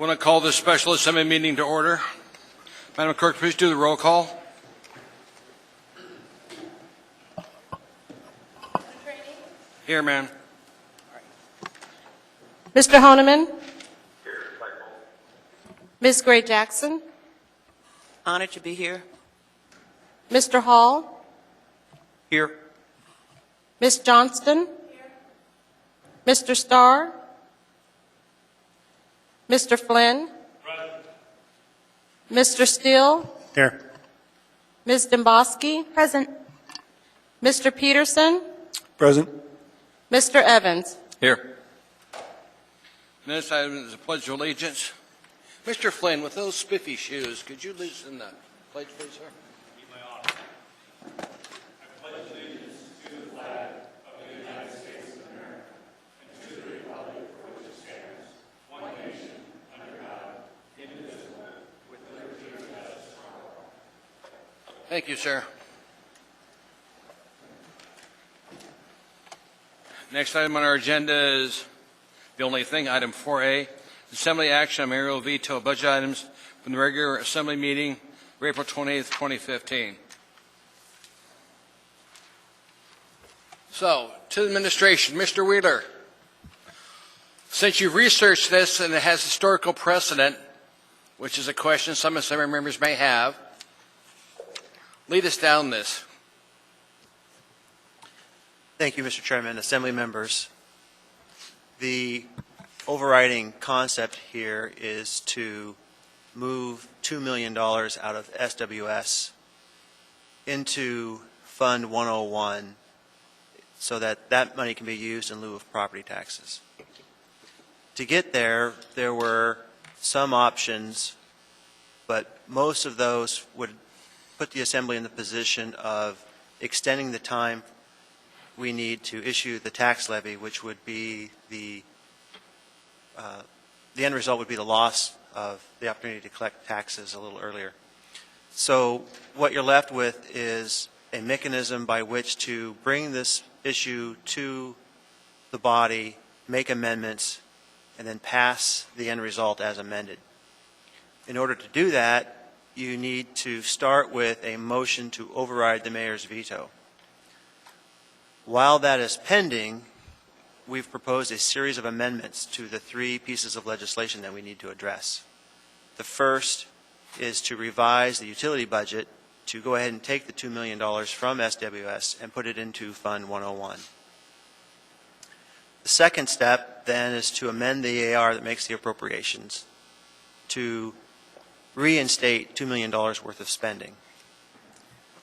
Want to call this special assembly meeting to order? Madam Clerk, please do the roll call. Here, ma'am. Mr. Honeman? Ms. Gray Jackson? Honored to be here. Mr. Hall? Here. Ms. Johnston? Mr. Starr? Mr. Flynn? Mr. Steele? Here. Ms. Demboski? Present. Mr. Peterson? Present. Mr. Evans? Here. Next item is the Pledge of Allegiance. Mr. Flynn, with those spiffy shoes, could you loosen the pledge, please, sir? Thank you, sir. Next item on our agenda is the only thing, item 4A, Assembly action on mayoral veto of budget items from the regular Assembly meeting of April 28th, 2015. So, to the administration, Mr. Wheeler, since you've researched this and it has historical precedent, which is a question some Assembly members may have, lead us down this. Thank you, Mr. Chairman. Assembly members, the overriding concept here is to move $2 million out of SWS into Fund 101 so that that money can be used in lieu of property taxes. To get there, there were some options, but most of those would put the Assembly in the position of extending the time we need to issue the tax levy, which would be the end result would be the loss of the opportunity to collect taxes a little earlier. So what you're left with is a mechanism by which to bring this issue to the body, make amendments, and then pass the end result as amended. In order to do that, you need to start with a motion to override the mayor's veto. While that is pending, we've proposed a series of amendments to the three pieces of legislation that we need to address. The first is to revise the utility budget to go ahead and take the $2 million from SWS and put it into Fund 101. The second step then is to amend the AR that makes the appropriations to reinstate $2 million worth of spending.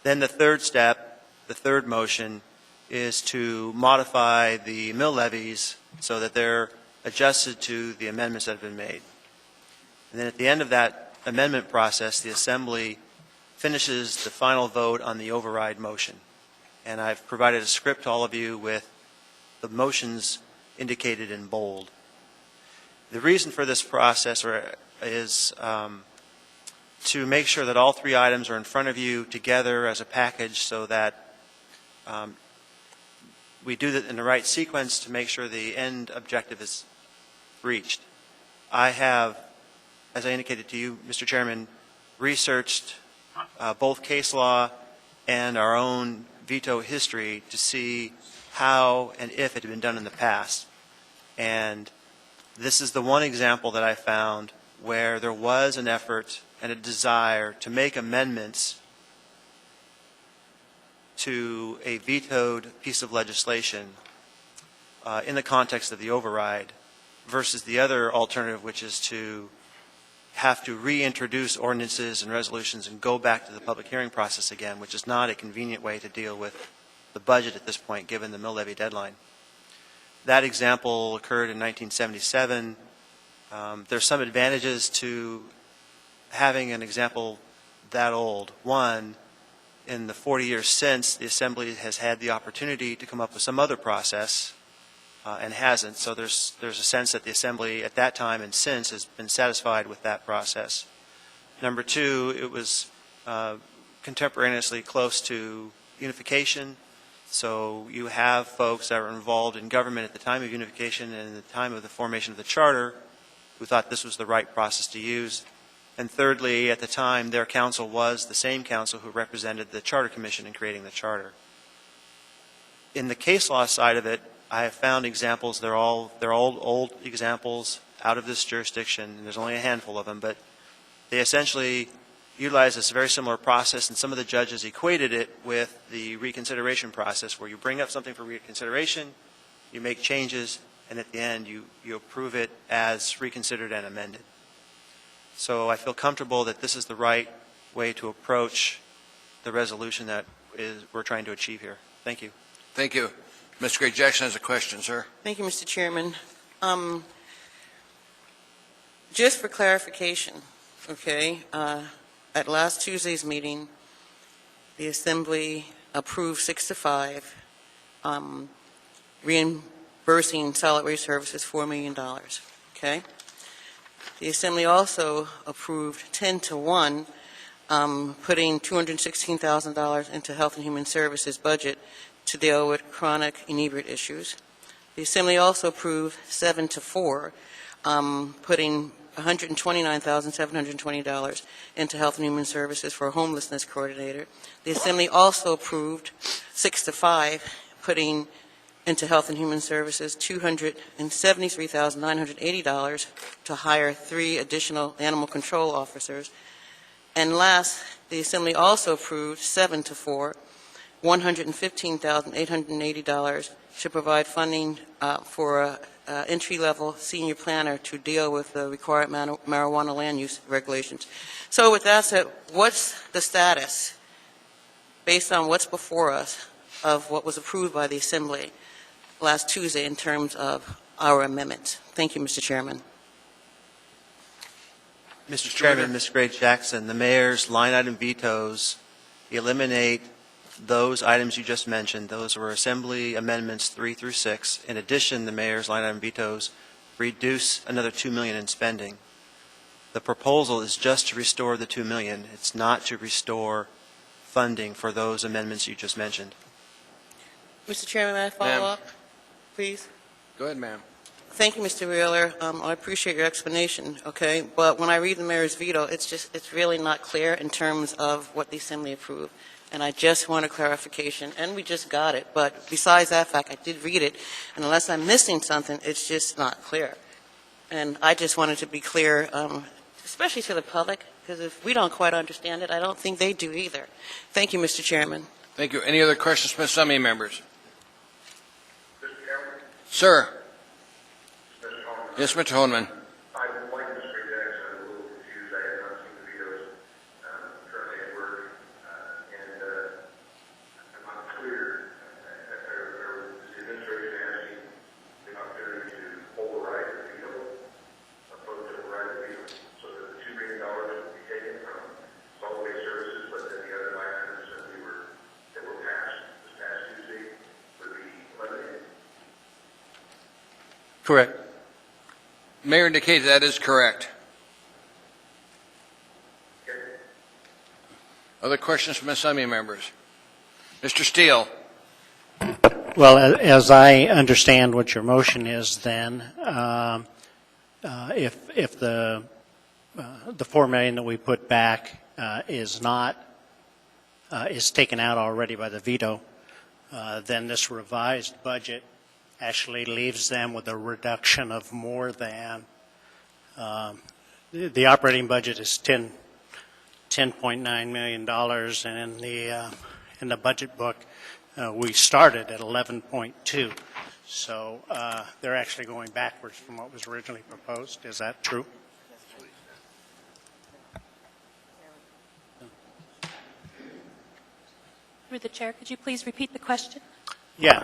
Then the third step, the third motion, is to modify the mill levies so that they're adjusted to the amendments that have been made. And then at the end of that amendment process, the Assembly finishes the final vote on the override motion. And I've provided a script to all of you with the motions indicated in bold. The reason for this process is to make sure that all three items are in front of you together as a package so that we do that in the right sequence to make sure the end objective is reached. I have, as I indicated to you, Mr. Chairman, researched both case law and our own veto history to see how and if it had been done in the past. And this is the one example that I found where there was an effort and a desire to make amendments to a vetoed piece of legislation in the context of the override versus the other alternative, which is to have to reintroduce ordinances and resolutions and go back to the public hearing process again, which is not a convenient way to deal with the budget at this point, given the mill levy deadline. That example occurred in 1977. There's some advantages to having an example that old. One, in the 40 years since, the Assembly has had the opportunity to come up with some other process and hasn't. So there's a sense that the Assembly at that time and since has been satisfied with that process. Number two, it was contemporaneously close to unification. So you have folks that were involved in government at the time of unification and at the time of the formation of the charter who thought this was the right process to use. And thirdly, at the time, their counsel was the same counsel who represented the Charter Commission in creating the charter. In the case law side of it, I have found examples, they're all old examples out of this jurisdiction, and there's only a handful of them, but they essentially utilize this very similar process, and some of the judges equated it with the reconsideration process, where you bring up something for reconsideration, you make changes, and at the end you approve it as reconsidered and amended. So I feel comfortable that this is the right way to approach the resolution that we're trying to achieve here. Thank you. Thank you. Mr. Gray Jackson has a question, sir. Thank you, Mr. Chairman. Just for clarification, okay, at last Tuesday's meeting, the Assembly approved 6-5, reimbursing solid waste services $4 million, okay? The Assembly also approved 10-1, putting $216,000 into Health and Human Services budget to deal with chronic inebriate issues. The Assembly also approved 7-4, putting $129,720 into Health and Human Services for a homelessness coordinator. The Assembly also approved 6-5, putting into Health and Human Services $273,980 to hire 3 additional animal control officers. And last, the Assembly also approved 7-4, $115,880 to provide funding for a entry-level senior planner to deal with the required marijuana land use regulations. So with that said, what's the status, based on what's before us, of what was approved by the Assembly last Tuesday in terms of our amendments? Thank you, Mr. Chairman. Mr. Chairman, Ms. Gray Jackson, the mayor's line item vetoes eliminate those items you just mentioned. Those were Assembly amendments 3 through 6. In addition, the mayor's line item vetoes reduce another $2 million in spending. The proposal is just to restore the $2 million. It's not to restore funding for those amendments you just mentioned. Mr. Chairman, may I follow up, please? Go ahead, ma'am. Thank you, Mr. Wheeler. I appreciate your explanation, okay? But when I read the mayor's veto, it's really not clear in terms of what the Assembly approved. And I just want a clarification, and we just got it. But besides that fact, I did read it, and unless I'm missing something, it's just not clear. And I just wanted to be clear, especially to the public, because if we don't quite understand it, I don't think they do either. Thank you, Mr. Chairman. Thank you. Any other questions from Assembly members? Mr. Chairman? Sir. Mr. Holman? Yes, Mr. Honeman. I would like Mr. Gray Jackson, I'm a little confused. I have not seen the videos currently at work, and I'm not clear. Is the administration asking the opportunity to override the veto, vote to override the veto, so that the $2 million would be taken from solid waste services, but then the other line items that were passed this past Tuesday would be eliminated? Correct. Mayor indicated that is correct. Other questions from Assembly members? Mr. Steele. Well, as I understand what your motion is, then, if the $4 million that we put back is taken out already by the veto, then this revised budget actually leaves them with a reduction of more than the operating budget is $10.9 million, and in the budget book we started at 11.2. So they're actually going backwards from what was originally proposed. Is that true? Through the chair, could you please repeat the question? Yeah.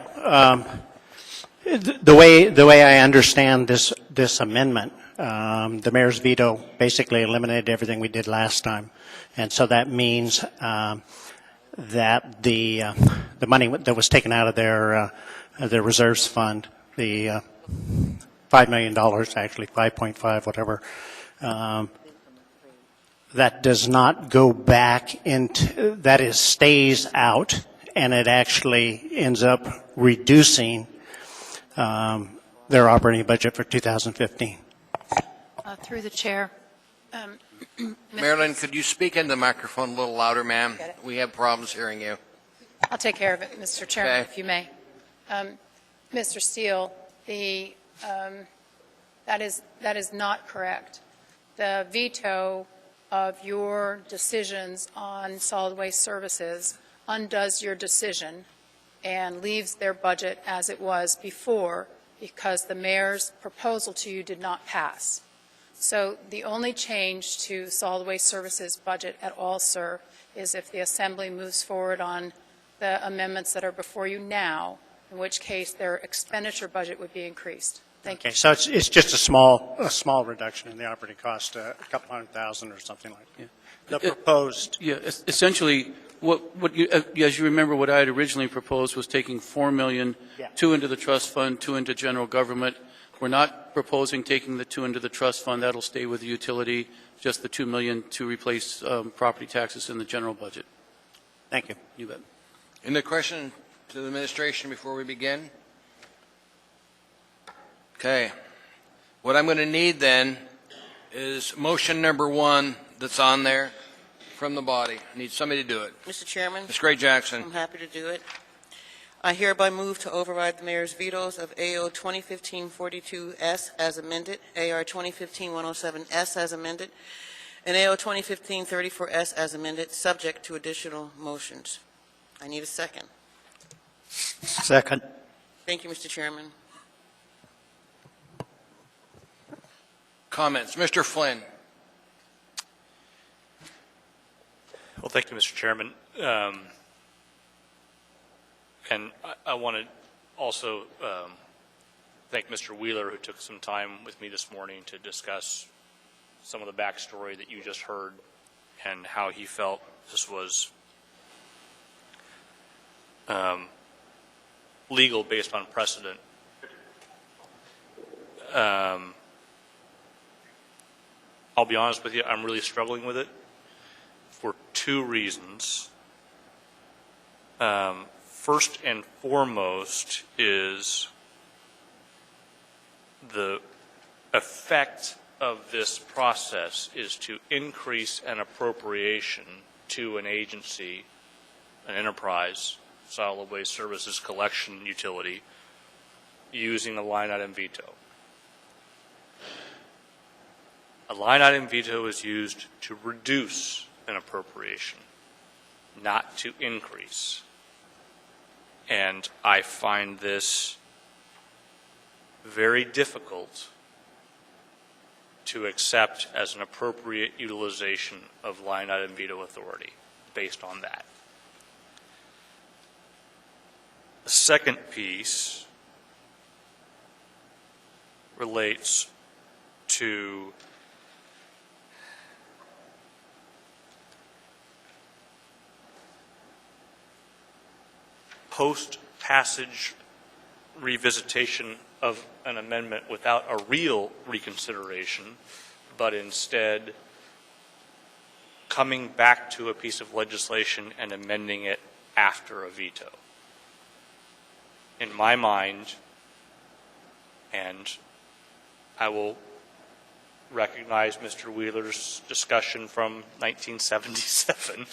The way I understand this amendment, the mayor's veto basically eliminated everything we did last time, and so that means that the money that was taken out of their reserves fund, the $5 million, actually 5.5, whatever, that does not go back into, that is stays out, and it actually ends up reducing their operating budget for 2015. Through the chair. Marilyn, could you speak into the microphone a little louder, ma'am? Get it. We have problems hearing you. I'll take care of it, Mr. Chairman, Okay. if you may. Mr. Steele, that is not correct. The veto of your decisions on solid waste services undoes your decision and leaves their budget as it was before because the mayor's proposal to you did not pass. So the only change to solid waste services budget at all, sir, is if the Assembly moves forward on the amendments that are before you now, in which case their expenditure budget would be increased. Thank you. Okay, so it's just a small reduction in the operating cost, a couple $100,000 or something like that. The proposed, Yeah, essentially, as you remember, what I had originally proposed was taking $4 million, Yeah. 2 into the trust fund, 2 into general government. We're not proposing taking the 2 into the trust fund. That'll stay with the utility, just the $2 million to replace property taxes in the general budget. thank you. You bet. Any question to the administration before we begin? Okay. What I'm going to need then is motion number 1 that's on there from the body. I need somebody to do it. Mr. Chairman, Ms. Gray Jackson. I'm happy to do it. I hereby move to override the mayor's vetoes of AO 2015-42S as amended, AR 2015-107S as amended, and AO 2015-34S as amended, subject to additional motions. I need a second. Second. Thank you, Mr. Chairman. Comments? Mr. Flynn. Well, thank you, Mr. Chairman. And I want to also thank Mr. Wheeler, who took some time with me this morning to discuss some of the backstory that you just heard and how he felt this was legal based on precedent. I'll be honest with you, I'm really struggling with it for 2 reasons. First and foremost is the effect of this process is to increase an appropriation to an agency, an enterprise, solid waste services collection utility, using a line item veto. A line item veto is used to reduce an appropriation, not to increase. And I find this very difficult to accept as an appropriate utilization of line item veto authority based on that. The second piece relates to post-passage revisitation of an amendment without a real reconsideration, but instead coming back to a piece of legislation and amending it after a veto. In my mind, and I will recognize Mr. Wheeler's discussion from 1977,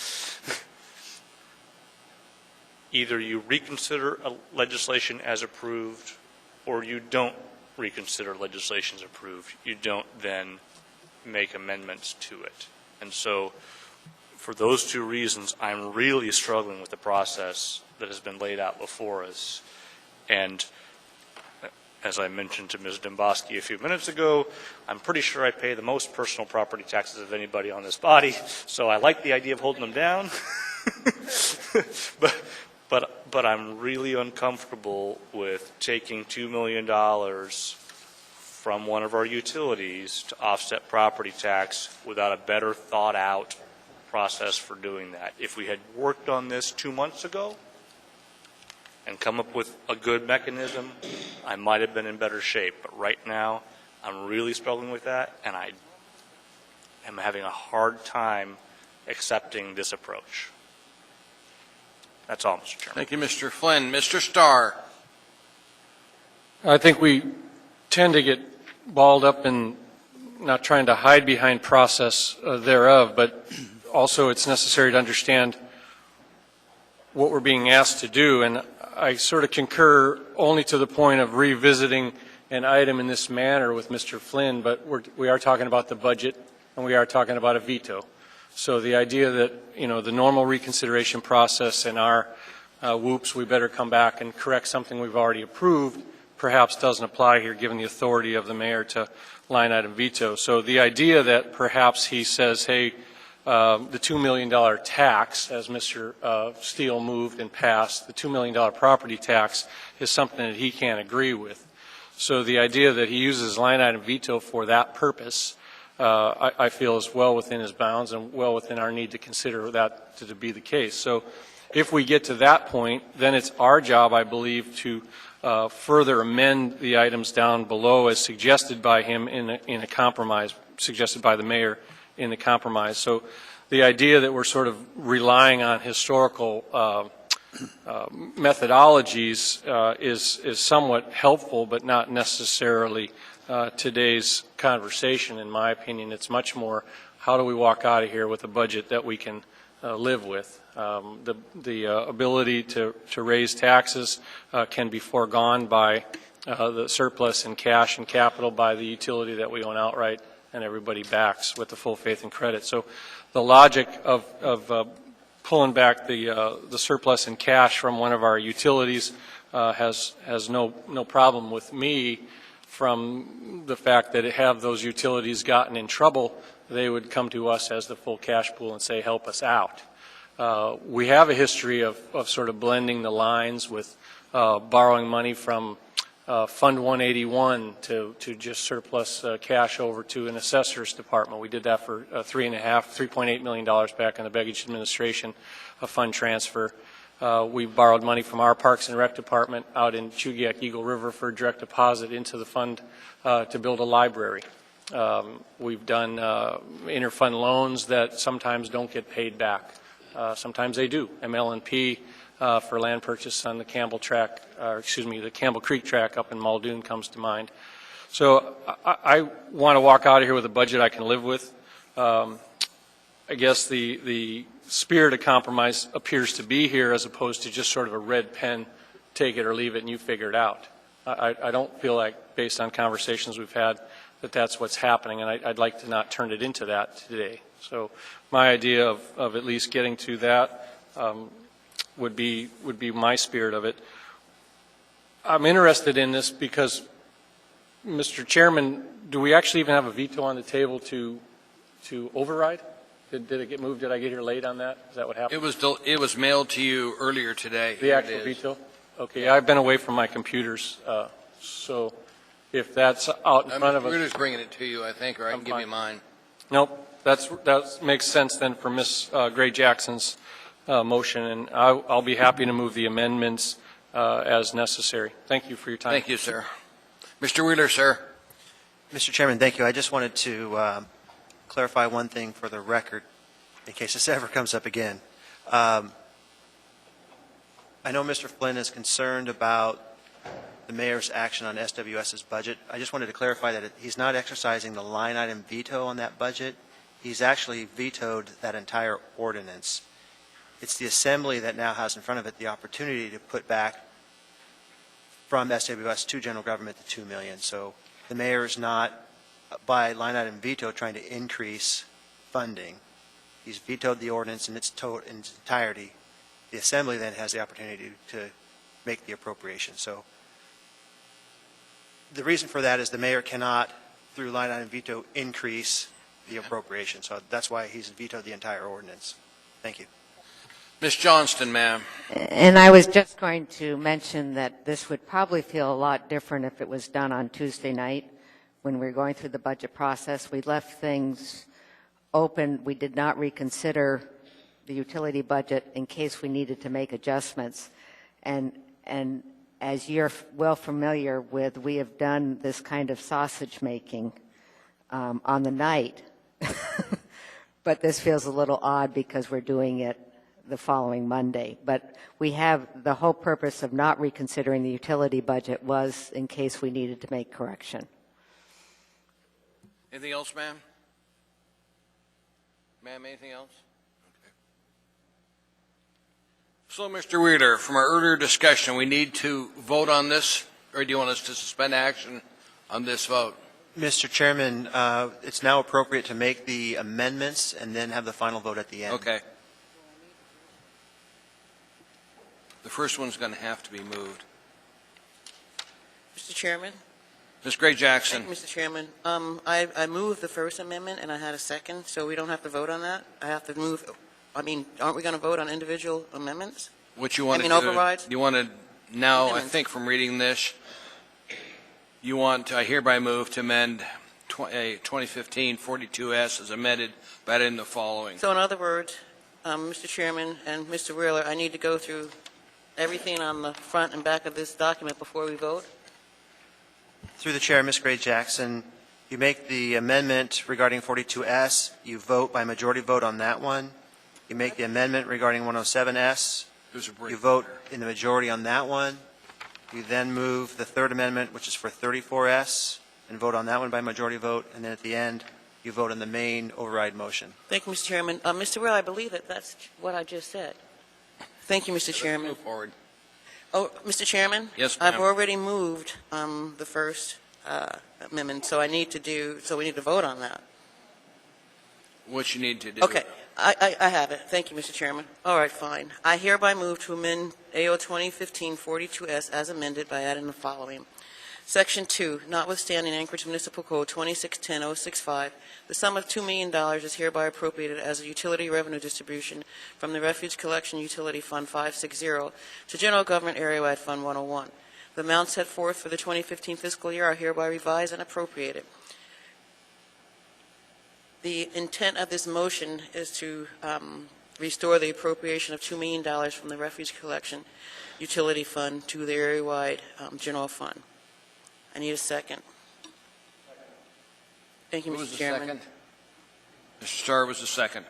either you reconsider a legislation as approved or you don't reconsider legislation as approved. You don't then make amendments to it. And so for those 2 reasons, I'm really struggling with the process that has been laid out before us. And as I mentioned to Ms. Demboski a few minutes ago, I'm pretty sure I pay the most personal property taxes of anybody on this body, so I like the idea of holding them down. But I'm really uncomfortable with taking $2 million from one of our utilities to offset property tax without a better thought out process for doing that. If we had worked on this 2 months ago and come up with a good mechanism, I might have been in better shape. But right now, I'm really struggling with that, and I am having a hard time accepting this approach. That's all, Mr. Chairman. Thank you, Mr. Flynn. Mr. Starr. I think we tend to get balled up in not trying to hide behind process thereof, but also it's necessary to understand what we're being asked to do. And I sort of concur only to the point of revisiting an item in this manner with Mr. Flynn, but we are talking about the budget and we are talking about a veto. So the idea that, you know, the normal reconsideration process and our whoops, we better come back and correct something we've already approved, perhaps doesn't apply here given the authority of the mayor to line item veto. So the idea that perhaps he says, hey, the $2 million tax, as Mr. Steele moved and passed, the $2 million property tax is something that he can't agree with. So the idea that he uses line item veto for that purpose, I feel is well within his bounds and well within our need to consider that to be the case. So if we get to that point, then it's our job, I believe, to further amend the items down below as suggested by him in a compromise, suggested by the mayor in the compromise. So the idea that we're sort of relying on historical methodologies is somewhat helpful, but not necessarily today's conversation, in my opinion. It's much more, how do we walk out of here with a budget that we can live with? The ability to raise taxes can be foregone by the surplus in cash and capital by the utility that we own outright and everybody backs with the full faith and credit. So the logic of pulling back the surplus in cash from one of our utilities has no problem with me, from the fact that have those utilities gotten in trouble, they would come to us as the full cash pool and say, help us out. We have a history of sort of blending the lines with borrowing money from Fund 181 to just surplus cash over to an assessor's department. We did that for $3.8 million back in the Begich administration, a fund transfer. We borrowed money from our Parks and Rec department out in Chugiak Eagle River for direct deposit into the fund to build a library. We've done interfund loans that sometimes don't get paid back. Sometimes they do. ML&P for land purchase on the Campbell track, the Campbell Creek track up in Muldoon comes to mind. So I want to walk out of here with a budget I can live with. I guess the spirit of compromise appears to be here, as opposed to just sort of a red pen, take it or leave it and you figure it out. I don't feel like, based on conversations we've had, that that's what's happening, and I'd like to not turn it into that today. So my idea of at least getting to that would be my spirit of it. I'm interested in this because, Mr. Chairman, do we actually even have a veto on the table to override? Did it get moved? Did I get here late on that? Is that what happened? It was mailed to you earlier today. The actual veto? Okay, I've been away from my computers, so if that's out in front of us. We're just bringing it to you, I think, or I can give you mine. Nope, that makes sense then for Ms. Gray Jackson's motion, and I'll be happy to move the amendments as necessary. Thank you for your time. Thank you, sir. Mr. Wheeler, sir. Mr. Chairman, thank you. I just wanted to clarify one thing for the record, in case this ever comes up again. I know Mr. Flynn is concerned about the mayor's action on SWS's budget. I just wanted to clarify that he's not exercising the line item veto on that budget. He's actually vetoed that entire ordinance. It's the Assembly that now has in front of it the opportunity to put back from SWS to general government the $2 million. So the mayor is not, by line item veto, trying to increase funding. He's vetoed the ordinance in its entirety. The Assembly then has the opportunity to make the appropriation. So the reason for that is the mayor cannot, through line item veto, increase the appropriation. So that's why he's vetoed the entire ordinance. Thank you. Ms. Johnston, ma'am. And I was just going to mention that this would probably feel a lot different if it was done on Tuesday night when we were going through the budget process. We left things open. We did not reconsider the utility budget in case we needed to make adjustments. And as you're well familiar with, we have done this kind of sausage making on the night. But this feels a little odd because we're doing it the following Monday. But we have the whole purpose of not reconsidering the utility budget was in case we needed to make correction. Anything else, ma'am? Ma'am, anything else? Okay. So, Mr. Wheeler, from our earlier discussion, we need to vote on this, or do you want us to suspend action on this vote? Mr. Chairman, it's now appropriate to make the amendments and then have the final vote at the end. Okay. The first one's going to have to be moved. Mr. Chairman? Ms. Gray Thank Jackson, you, Mr. Chairman. I moved the first amendment, and I had a second, so we don't have to vote on that? I have to move, aren't we going to vote on individual amendments? what you want to do? overrides? You want to, now, I Amendments. think from reading this, you want, to, I hereby move to amend 2015 42S as amended, but in the following. So in other words, Mr. Chairman and Mr. Wheeler, I need to go through everything on the front and back of this document before we vote? Through the chair, Ms. Gray Jackson, you make the amendment regarding 42S. You vote by majority vote on that one. You make the amendment regarding 107S. There's a break. You vote in the majority on that one. You then move the third amendment, which is for 34S, and vote on that one by majority vote. And then at the end, you vote on the main override motion. Thank you, Mr. Chairman. Mr. Wheeler, I believe that that's what I just said. Thank you, Mr. Chairman. Move forward. Oh, Mr. Chairman? Yes, I've ma'am. already moved the first amendment, so we need to vote on that. What you need to do. Okay, I have it. Thank you, Mr. Chairman. All right, fine. I hereby move to amend AO 2015-42S as amended by adding the following. Section 2, notwithstanding Anchorage Municipal Code 2610-065, the sum of $2 million is hereby appropriated as a utility revenue distribution from the Refuge Collection Utility Fund 560 to General Government Area-wide Fund 101. The amounts set forth for the 2015 fiscal year are hereby revised and appropriated. The intent of this motion is to restore the appropriation of $2 million from the Refuge Collection Utility Fund to the area-wide general fund. I need a second. Thank you, Who was Mr. the Chairman. second? Mr. Starr was the second.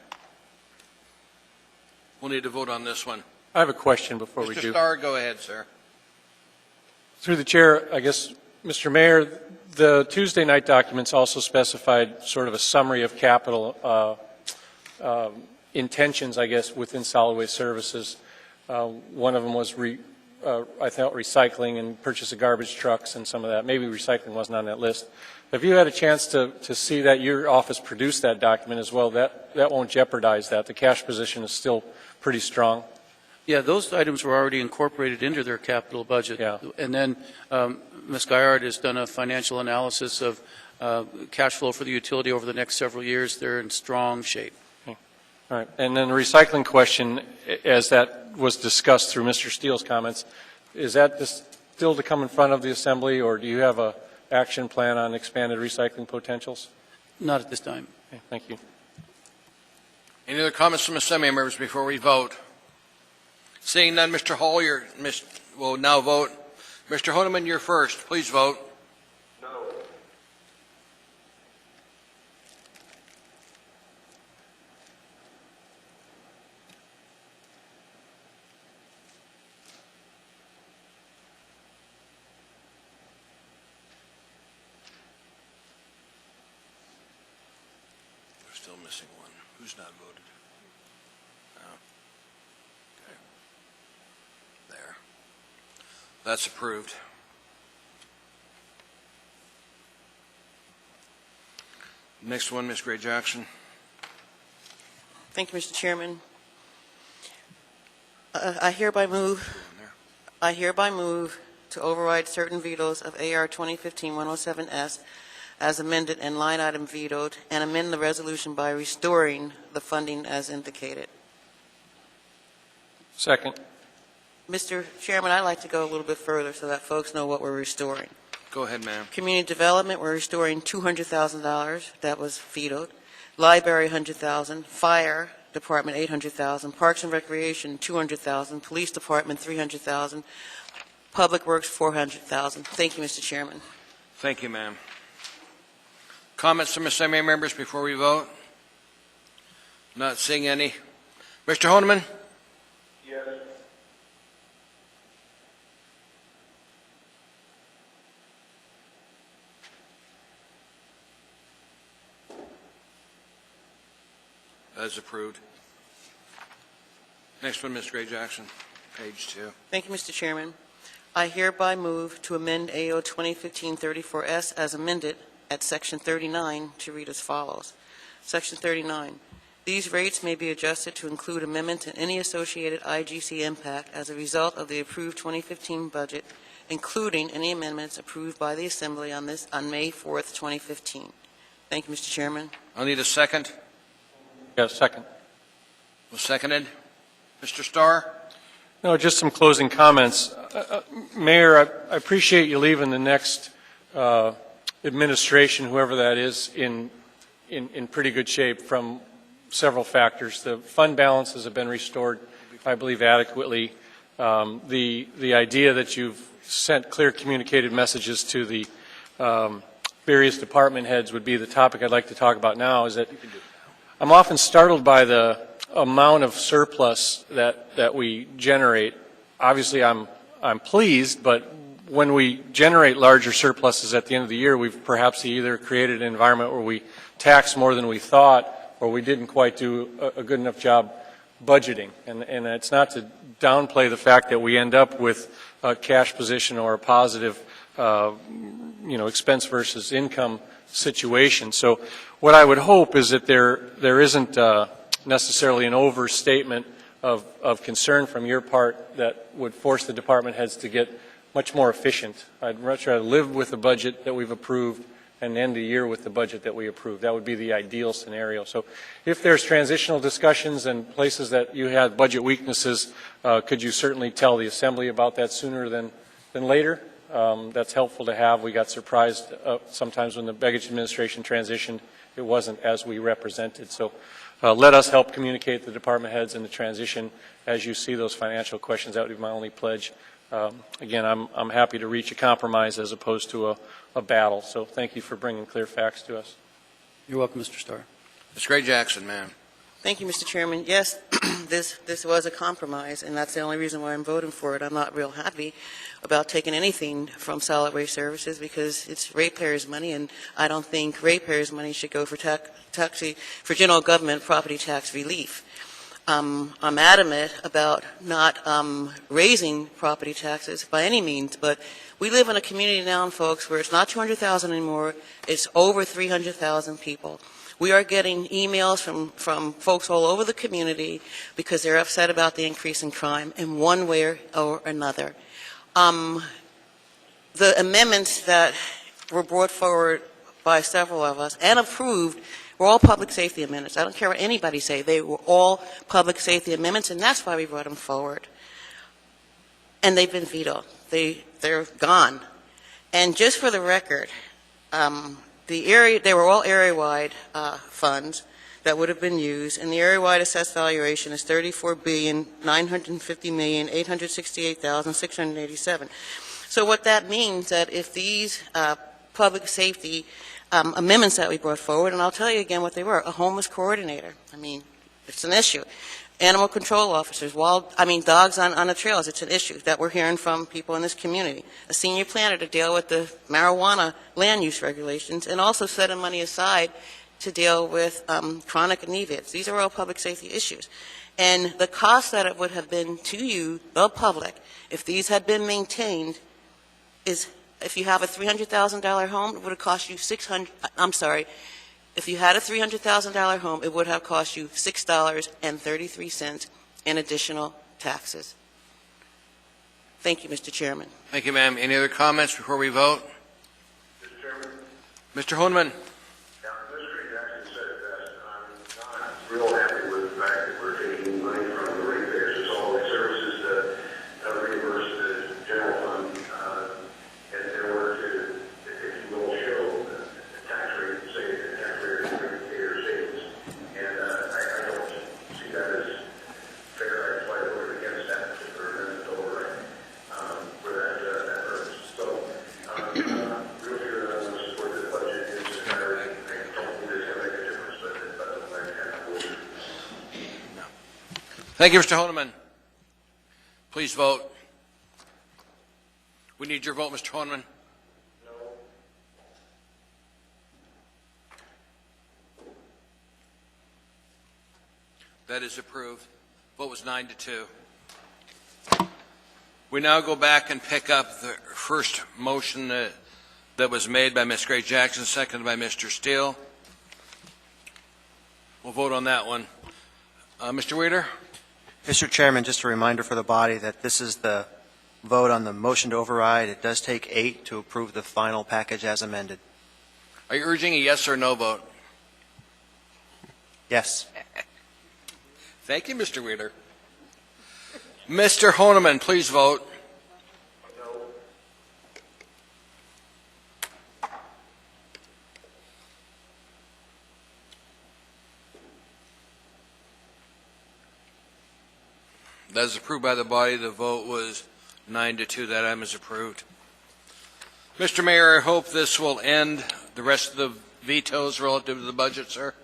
We'll need to vote on this one. I have a question before we Mr. do. Starr, go ahead, sir. Through the chair, I guess, Mr. Mayor, the Tuesday night documents also specified sort of a summary of capital intentions, I guess, within solid waste services. One of them was, I thought, recycling and purchase of garbage trucks and some of that. Maybe recycling wasn't on that list. Have you had a chance to see that your office produced that document as well? That won't jeopardize that. The cash position is still pretty strong. Yeah, those items were already incorporated into their capital budget. Yeah. And then Ms. Gaillard has done a financial analysis of cash flow for the utility over the next several years. They're in strong shape. All right. And then the recycling question, as that was discussed through Mr. Steele's comments, is that still to come in front of the Assembly, or do you have a action plan on expanded recycling potentials? Not at this time. Okay, thank you. Any other comments from Assembly members before we vote? Seeing none, Mr. Hall, will now vote. Mr. Honeman, you're first. Please vote. No. We're still missing one. Who's not voted? Oh. Okay. There. That's approved. Next one, Ms. Gray Jackson. Thank you, Mr. Chairman. I hereby move to override certain vetoes of AR 2015-107S as amended and line item vetoed, and amend the resolution by restoring the funding as indicated. Second. Mr. Chairman, I'd like to go a little bit further so that folks know what we're restoring. Go ahead, ma'am. Community development, we're restoring $200,000. That was vetoed. Library, $100,000. Fire Department, $800,000. Parks and Recreation, $200,000. Police Department, $300,000. Public Works, $400,000. Thank you, Mr. Chairman. Thank you, ma'am. Comments from Assembly members before we vote? Not seeing any. Mr. Honeman? Yes. That is approved. Next one, Ms. Gray Jackson, page 2. Thank you, Mr. Chairman. I hereby move to amend AO 2015-34S as amended at Section 39 to read as follows. Section 39. These rates may be adjusted to include amendments and any associated IGC impact as a result of the approved 2015 budget, including any amendments approved by the Assembly on May 4th, 2015. Thank you, Mr. Chairman. I'll need a second. Yes, second. Was seconded. Mr. Starr? No, just some closing comments. Mayor, I appreciate you leaving the next administration, whoever that is, in pretty good shape from several factors. The fund balances have been restored, I believe, adequately. The idea that you've sent clear communicated messages to the various department heads would be the topic I'd like to talk about now. Is that I'm often startled by the amount of surplus that we generate. Obviously, I'm pleased, but when we generate larger surpluses at the end of the year, we've perhaps either created an environment where we tax more than we thought, or we didn't quite do a good enough job budgeting. And it's not to downplay the fact that we end up with a cash position or a positive, expense versus income situation. So what I would hope is that there isn't necessarily an overstatement of concern from your part that would force the department heads to get much more efficient. I'd much rather live with the budget that we've approved and end the year with the budget that we approved. That would be the ideal scenario. So if there's transitional discussions and places that you had budget weaknesses, could you certainly tell the Assembly about that sooner than later? That's helpful to have. We got surprised sometimes when the Begich administration transitioned. It wasn't as we represented. So let us help communicate the department heads in the transition as you see those financial questions. That would be my only pledge. Again, I'm happy to reach a compromise as opposed to a battle. So thank you for bringing clear facts to us. You're welcome, Mr. Starr. Ms. Gray Jackson, ma'am. Thank you, Mr. Chairman. Yes, this was a compromise, and that's the only reason why I'm voting for it. I'm not real happy about taking anything from solid waste services because it's ratepayers' money, and I don't think ratepayers' money should go for for general government property tax relief. I'm adamant about not raising property taxes by any means, but we live in a community now, folks, where it's not 200,000 anymore, it's over 300,000 people. We are getting emails from folks all over the community because they're upset about the increase in crime in one way or another. The amendments that were brought forward by several of us and approved were all public safety amendments. I don't care what anybody say. They were all public safety amendments, and that's why we brought them forward. And they've been vetoed. They're gone. And just for the record, they were all area-wide funds that would have been used, and the area-wide assessed valuation is $34,950,868,687. So what that means that if these public safety amendments that we brought forward, and I'll tell you again what they were: a homeless coordinator. I mean, it's an issue. Animal control officers, dogs on the trails, it's an issue that we're hearing from people in this community. A senior planner to deal with the marijuana land use regulations, and also setting money aside to deal with chronic anemias. These are all public safety issues. And the cost that it would have been to you, the public, if these had been maintained, is if you have a $300,000 home, it would have cost you if you had a $300,000 home, it would have cost you $6.33 in additional taxes. Thank you, Mr. Chairman. Thank you, ma'am. Any other comments before we vote? Mr. Chairman? Mr. Honeman? Yeah, Ms. Gray Jackson said it best. I'm not real happy with the fact that we're taking money from the ratepayers and all the services to reimburse the general fund in order to, if you will, show the tax rate savings. And I don't see that as fair. That's why I voted against that particular amendment override for that purpose. So real sure that I'm going to support the budget in its entirety. I don't think it's going to make a difference, but I kind of will. Thank you, Mr. Honeman. Please vote. We need your vote, Mr. Honeman. That is approved. Vote was 9-2. We now go back and pick up the first motion that was made by Ms. Gray Jackson, seconded by Mr. Steele. We'll vote on that one. Mr. Wheeler? Mr. Chairman, just a reminder for the body that this is the vote on the motion to override. It does take 8 to approve the final package as amended. Are you urging a yes or no vote? Yes. Thank you, Mr. Wheeler. Mr. Honeman, please vote. That is approved by the body. The vote was 9-2. That item is approved. Mr. Mayor, I hope this will end the rest of the vetoes relative to the budget, sir.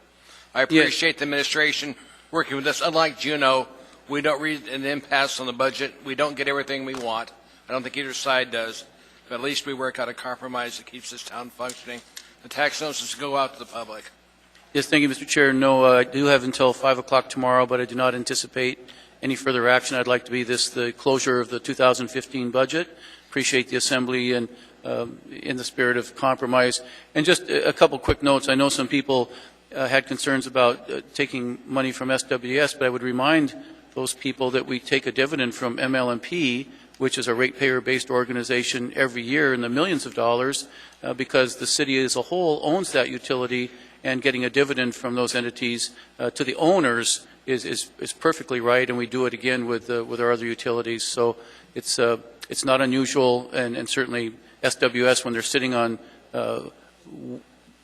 I appreciate the administration working with us. Unlike Juneau, we don't read an impasse on the budget. We don't get everything we want. I don't think either side does. But at least we work out a compromise that keeps this town functioning. The tax notices go out to the public. Yes, thank you, Mr. Chair. No, I do have until 5 o'clock tomorrow, but I do not anticipate any further action. I'd like to be the closure of the 2015 budget. Appreciate the Assembly and in the spirit of compromise. And just a couple quick notes. I know some people had concerns about taking money from SWS, but I would remind those people that we take a dividend from MLMP, which is a ratepayer-based organization, every year in the millions of dollars, because the city as a whole owns that utility, and getting a dividend from those entities to the owners is perfectly right, and we do it again with our other utilities. So it's not unusual, and certainly SWS, when they're sitting on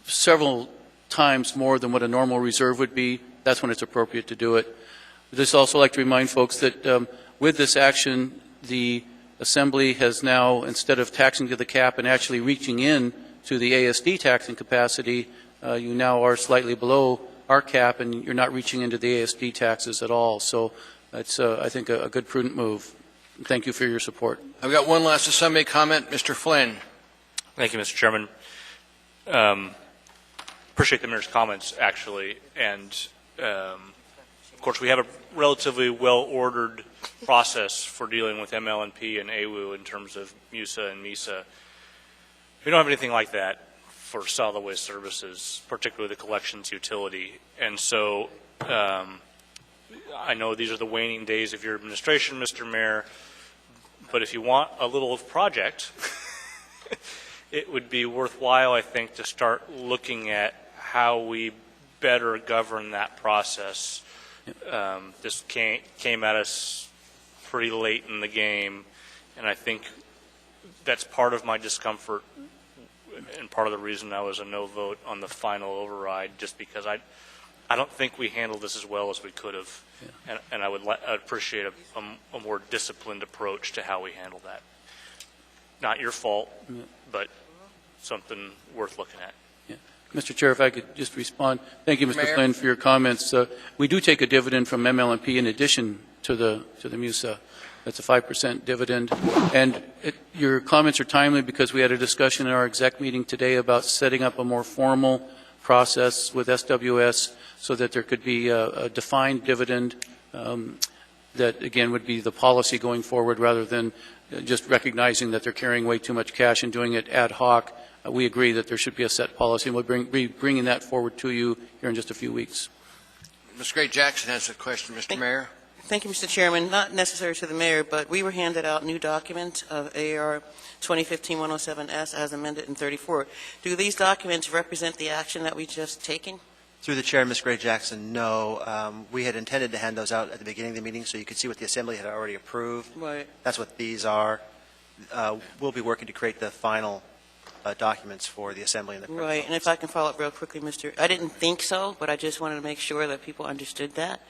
several times more than what a normal reserve would be, that's when it's appropriate to do it. I'd just also like to remind folks that with this action, the Assembly has now, instead of taxing to the cap and actually reaching in to the ASD taxing capacity, you now are slightly below our cap, and you're not reaching into the ASD taxes at all. So it's, I think, a good, prudent move. Thank you for your support. I've got one last Assembly comment. Mr. Flynn. Thank you, Mr. Chairman. Appreciate the mayor's comments, actually. And, of course, we have a relatively well-ordered process for dealing with MLNP and AWU in terms of MUSA and MISA. We don't have anything like that for solid waste services, particularly the collections utility. And so I know these are the waning days of your administration, Mr. Mayor, but if you want a little project, it would be worthwhile, I think, to start looking at how we better govern that process. This came at us pretty late in the game, and I think that's part of my discomfort and part of the reason I was a no vote on the final override, just because I don't think we handled this as well as we could have, and I'd appreciate a more disciplined approach to how we handle that. Not your fault, but something worth looking at. Mr. Chair, if I could just respond. Thank you, Mr. Mayor. Flynn, for your comments. We do take a dividend from MLNP in addition to the MUSA. That's a 5% dividend. And your comments are timely because we had a discussion in our exec meeting today about setting up a more formal process with SWS so that there could be a defined dividend that, again, would be the policy going forward rather than just recognizing that they're carrying way too much cash and doing it ad hoc. We agree that there should be a set policy, and we'll be bringing that forward to you here in just a few weeks. Ms. Gray Jackson has a question, Mr. Mayor. Thank you, Mr. Chairman. Not necessary to the mayor, but we were handed out new document of AR 2015-107S as amended in 34. Do these documents represent the action that we just taken? Through the chair, Ms. Gray Jackson, no. We had intended to hand those out at the beginning of the meeting so you could see what the Assembly had already approved. Right. That's what these are. We'll be working to create the final documents for the Assembly and the Clerk's Right, and if I can follow up real quickly, I didn't think so, but I just wanted to make sure that people understood that,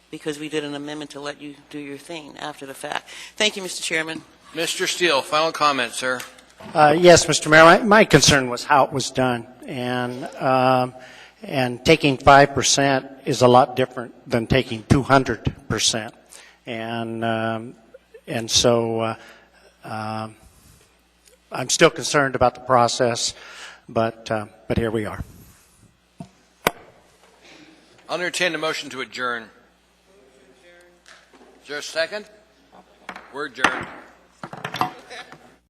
because we did an amendment to let you do your thing after the fact. Thank you, Mr. Chairman. Mr. Steele, final comment, sir. Yes, Mr. Mayor, my concern was how it was done, and taking 5% is a lot different than taking 200%, and so I'm still concerned about the process, but here we are. I'll entertain a motion to adjourn. Is there a second? We're adjourned.